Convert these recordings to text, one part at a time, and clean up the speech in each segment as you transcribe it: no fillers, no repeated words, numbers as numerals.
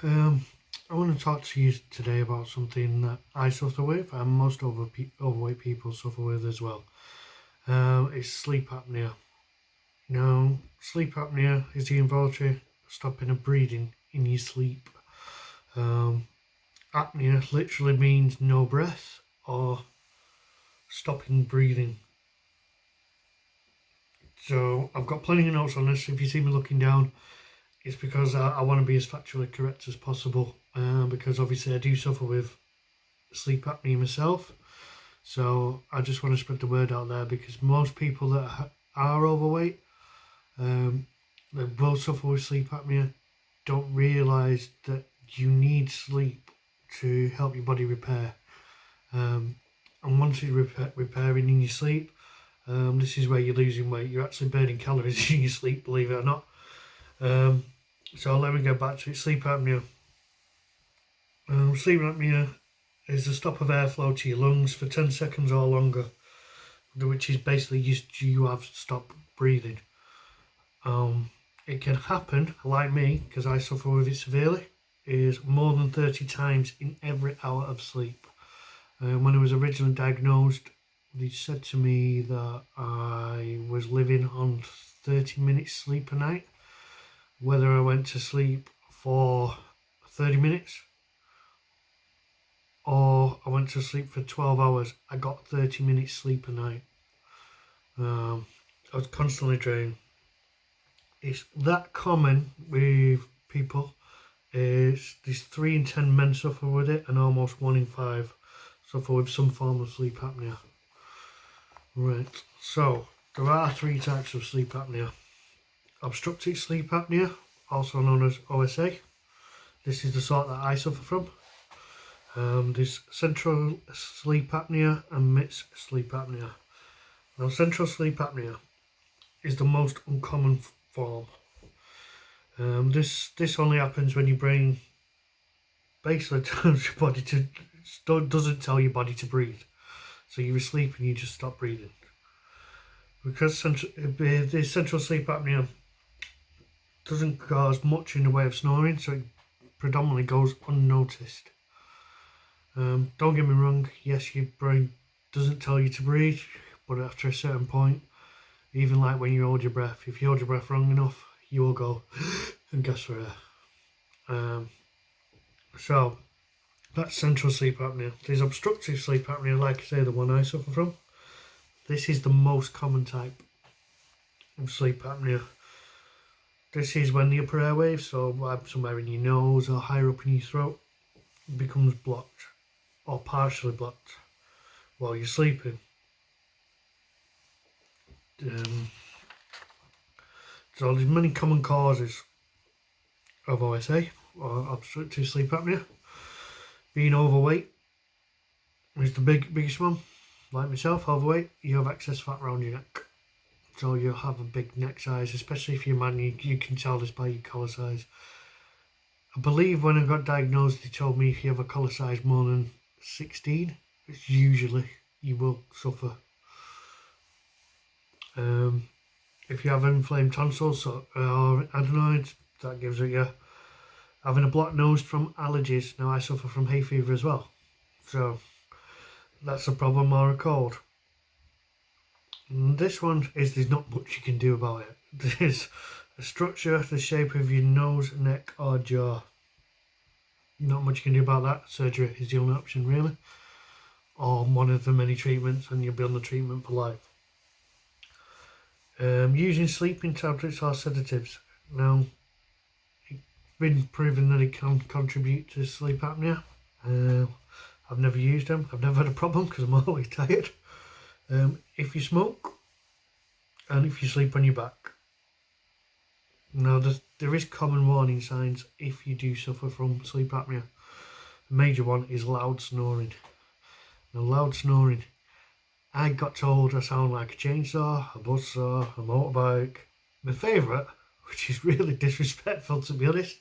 I want to talk to you today about something that I suffer with, and most overweight people suffer with as well. It's sleep apnea. Now, sleep apnea is the involuntary stopping of breathing in your sleep. Um, Apnea literally means no breath or stopping breathing. So I've got plenty of notes on this. If you see me looking down, it's because I want to be as factually correct as possible. Because obviously I do suffer with sleep apnea myself. So I just want to spread the word out there because most people that are overweight, that will suffer with sleep apnea, don't realise that you need sleep to help your body repair. And once you're repairing in your sleep, this is where you're losing weight. You're actually burning calories in your sleep, believe it or not. So let me go back to it. Sleep apnea. Sleep apnea is the stop of airflow to your lungs for 10 seconds or longer, which is basically you have stopped breathing. It can happen, like me, because I suffer with it severely, is more than 30 times in every hour of sleep. When I was originally diagnosed, they said to me that I was living on 30 minutes sleep a night. Whether I went to sleep for 30 minutes or I went to sleep for 12 hours, I got 30 minutes sleep a night. I was constantly drained. It's that common with people. There's 3 in 10 men suffer with it, and almost 1 in 5 suffer with some form of sleep apnea. Right, so there are 3 types of sleep apnea. Obstructive sleep apnea, also known as OSA. This is the sort that I suffer from. There's central sleep apnea and mixed sleep apnea. Now, central sleep apnea is the most uncommon form. This only happens when your brain basically tells your body doesn't tell your body to breathe. So you're asleep and you just stop breathing. Because the central sleep apnea doesn't cause much in the way of snoring, so it predominantly goes unnoticed. Don't get me wrong, yes, your brain doesn't tell you to breathe, but after a certain point, even like when you hold your breath, if you hold your breath long enough, you will go and gasp for air. So that's central sleep apnea. There's obstructive sleep apnea, like I say, the one I suffer from. This is the most common type of sleep apnea. This is when the upper airwaves, so somewhere in your nose or higher up in your throat, becomes blocked or partially blocked while you're sleeping. So there's many common causes of OSA or obstructive sleep apnea. Being overweight is the biggest one. Like myself, overweight, you have excess fat around your neck. So you'll have a big neck size, especially if you're a man, you can tell this by your collar size. I believe when I got diagnosed, they told me if you have a collar size more than 16, it's usually you will suffer. If you have inflamed tonsils or adenoids, that gives it you. Having a blocked nose from allergies. Now I suffer from hay fever as well, so that's a problem, or a cold. And this one is there's not much you can do about it. There's a structure the shape of your nose, neck or jaw. Not much you can do about that. Surgery is the only option really, or one of the many treatments, and you'll be on the treatment for life. Using sleeping tablets or sedatives. Now, it's been proven that it can contribute to sleep apnea. I've never used them. I've never had a problem because I'm always tired. If you smoke and if you sleep on your back. Now, there is common warning signs if you do suffer from sleep apnea. The major one is loud snoring. Now, loud snoring, I got told I sound like a chainsaw, a buzzsaw, a motorbike. My favourite, which is really disrespectful to be honest,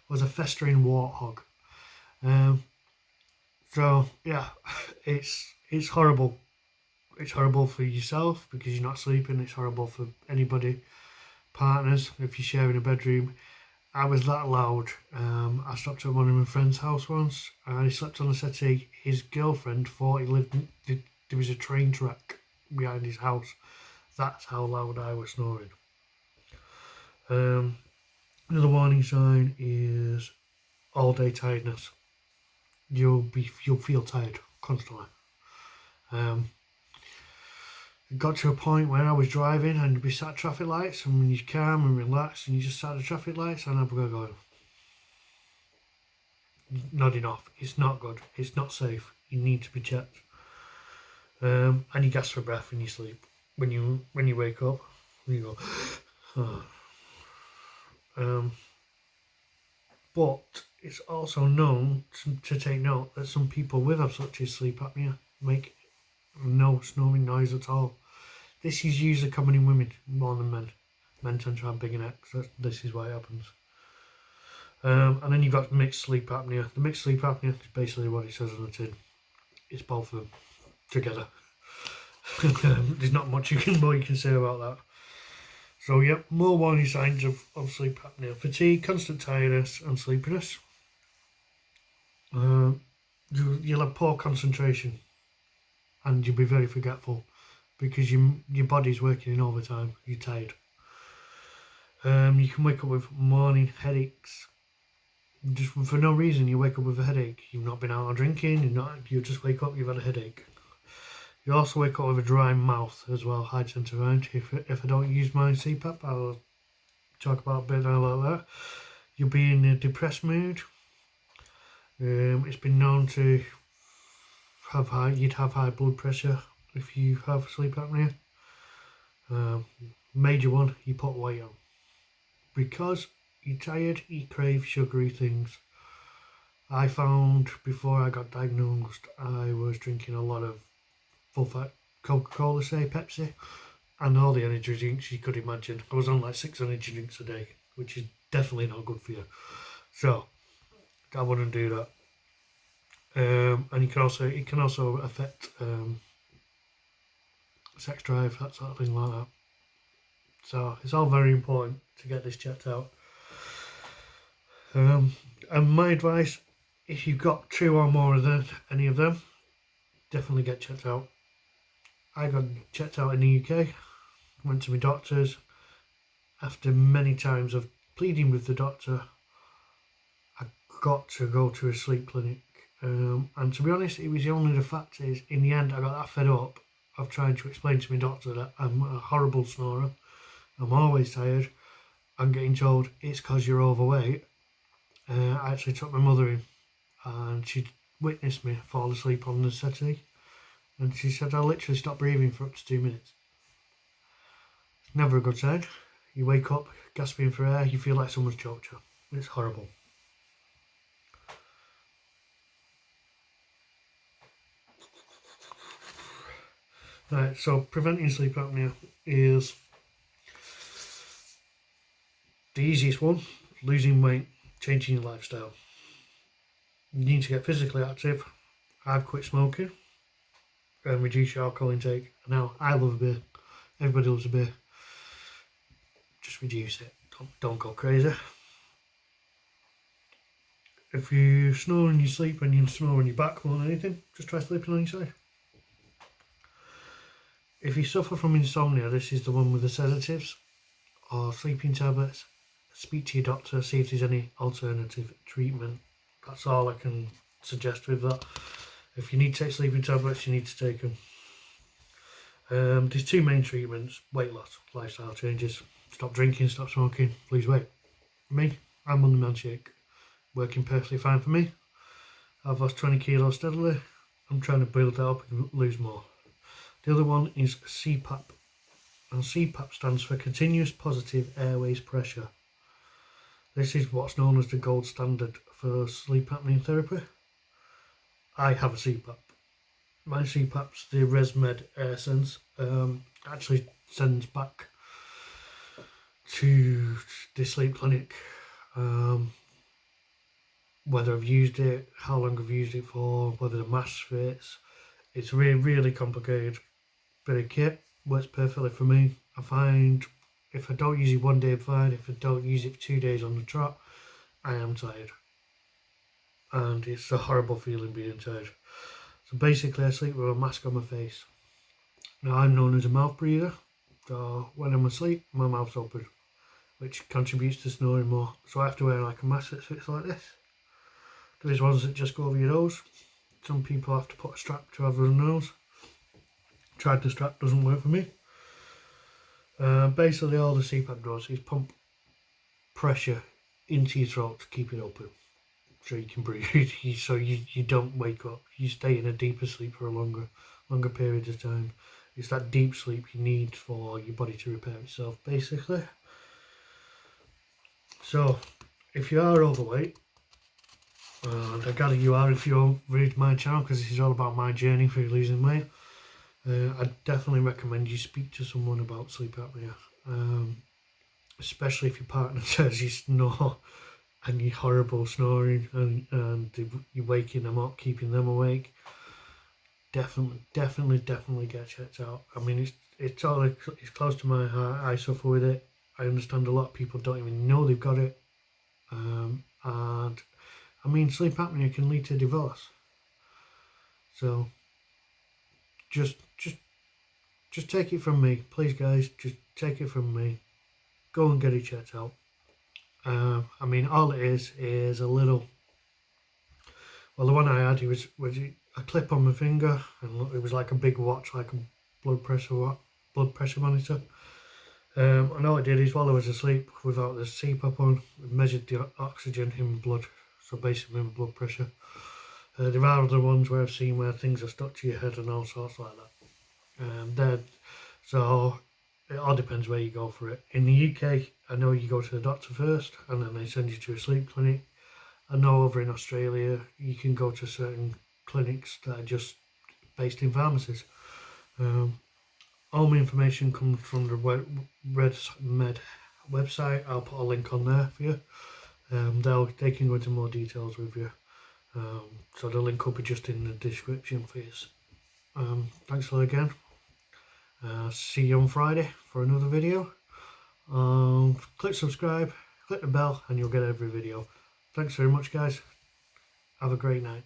was a festering warthog. So yeah, it's horrible. It's horrible for yourself because you're not sleeping. It's horrible for anybody, partners, if you're sharing a bedroom. I was that loud. I stopped at one of my friend's house once. And he slept on the settee. His girlfriend thought there was a train track behind his house. That's how loud I was snoring. Another warning sign is all day tiredness. You'll feel tired constantly. It got to a point where I was driving and you'd be sat at traffic lights, and when you're calm and relaxed and you just sat at traffic lights, and I'd be going, nodding off. It's not good. It's not safe. You need to be checked. And you gasp for breath when you sleep. When you wake up, you go. But it's also known to take note that some people with obstructive sleep apnea make no snoring noise at all. This is usually common in women more than men. Men tend to have bigger necks. This is why it happens. And then you've got mixed sleep apnea. The mixed sleep apnea is basically what it says on the tin. It's both of them together. There's not much more you can say about that. So yep, more warning signs of sleep apnea: fatigue, constant tiredness, and sleepiness. You'll have poor concentration, and you'll be very forgetful because your body's working in overtime. You're tired. You can wake up with morning headaches. Just for no reason, you wake up with a headache. You've not been out or drinking. You just wake up. You've had a headache. You also wake up with a dry mouth as well. I tend to find if I don't use my CPAP, I'll talk about a bit now like that. You'll be in a depressed mood. It's been known to you'd have high blood pressure if you have sleep apnea. Major one, you put weight on. Because you're tired, you crave sugary things. I found before I got diagnosed, I was drinking a lot of full fat Coca-Cola, say Pepsi, and all the energy drinks you could imagine. I was on like 6 energy drinks a day, which is definitely not good for you. So I wouldn't do that. And it can also affect sex drive, that sort of thing like that. So it's all very important to get this checked out. And my advice, if you've got 2 or more of any of them, definitely get checked out. I got checked out in the UK, went to my doctors. After many times of pleading with the doctor, I got to go to a sleep clinic. And to be honest, it was only the fact is, in the end, I got that fed up of trying to explain to my doctor that I'm a horrible snorer, I'm always tired, I'm getting told it's because you're overweight. I actually took my mother in, and she witnessed me fall asleep on the settee, and she said I literally stopped breathing for up to 2 minutes. It's never a good sign. You wake up gasping for air, you feel like someone's choked you. It's horrible. Right, so preventing sleep apnea is the easiest one: losing weight, changing your lifestyle. You need to get physically active. I've quit smoking and reduce your alcohol intake. Now, I love a beer. Everybody loves a beer. Just reduce it. Don't go crazy. If you snore in your sleep and you snore on your back more than anything, just try sleeping on your side. If you suffer from insomnia, this is the one with the sedatives or sleeping tablets. Speak to your doctor, see if there's any alternative treatment. That's all I can suggest with that. If you need to take sleeping tablets, you need to take them. There's 2 main treatments: weight loss, lifestyle changes. Stop drinking, stop smoking, lose weight. Me, I'm on the man shake. Working perfectly fine for me. I've lost 20 kilos steadily. I'm trying to build that up and lose more. The other one is CPAP. And CPAP stands for Continuous Positive Airways Pressure. This is what's known as the gold standard for sleep apnea therapy. I have a CPAP. My CPAP's the ResMed AirSense. Actually sends back to the sleep clinic whether I've used it, how long I've used it for, whether the mask fits. It's really, really complicated bit of kit. Works perfectly for me. I find if I don't use it one day, I'm fine. If I don't use it for 2 days on the trot, I am tired. And it's a horrible feeling being tired. So basically I sleep with a mask on my face. Now I'm known as a mouth breather, so when I'm asleep my mouth's open, which contributes to snoring more. So I have to wear like a mask that fits like this. There is ones that just go over your nose. Some people have to put a strap to over their nose. Tried the strap, doesn't work for me. Basically all the CPAP does is pump pressure into your throat to keep it open, so you can breathe, so you don't wake up. You stay in a deeper sleep for a longer period of time. It's that deep sleep you need for your body to repair itself, basically. So, if you are overweight, and I gather you are if you read my channel, because this is all about my journey through losing weight, I definitely recommend you speak to someone about sleep apnea, especially if your partner says you snore and you're horrible snoring and you're waking them up, keeping them awake. Definitely get checked out. I mean, it's close to my heart. I suffer with it. I understand a lot of people don't even know they've got it. And I mean, sleep apnea can lead to divorce. So just take it from me, please, guys. Just take it from me. Go and get it checked out. I mean, all it is a little. Well, the one I had, it was a clip on my finger, and it was like a big watch, like a blood pressure monitor. And all it did is, while I was asleep, without the CPAP on, it measured the oxygen in my blood, so basically my blood pressure. There are other ones where I've seen where things are stuck to your head and all sorts like that. So it all depends where you go for it. In the UK, I know you go to the doctor first, and then they send you to a sleep clinic. I know over in Australia, you can go to certain clinics that are just based in pharmacies. All my information comes from the Red Med website. I'll put a link on there for you. They can go into more details with you. So the link will be just in the description for you. Thanks a lot again. See you on Friday for another video. Click subscribe, click the bell, and you'll get every video. Thanks very much, guys. Have a great night.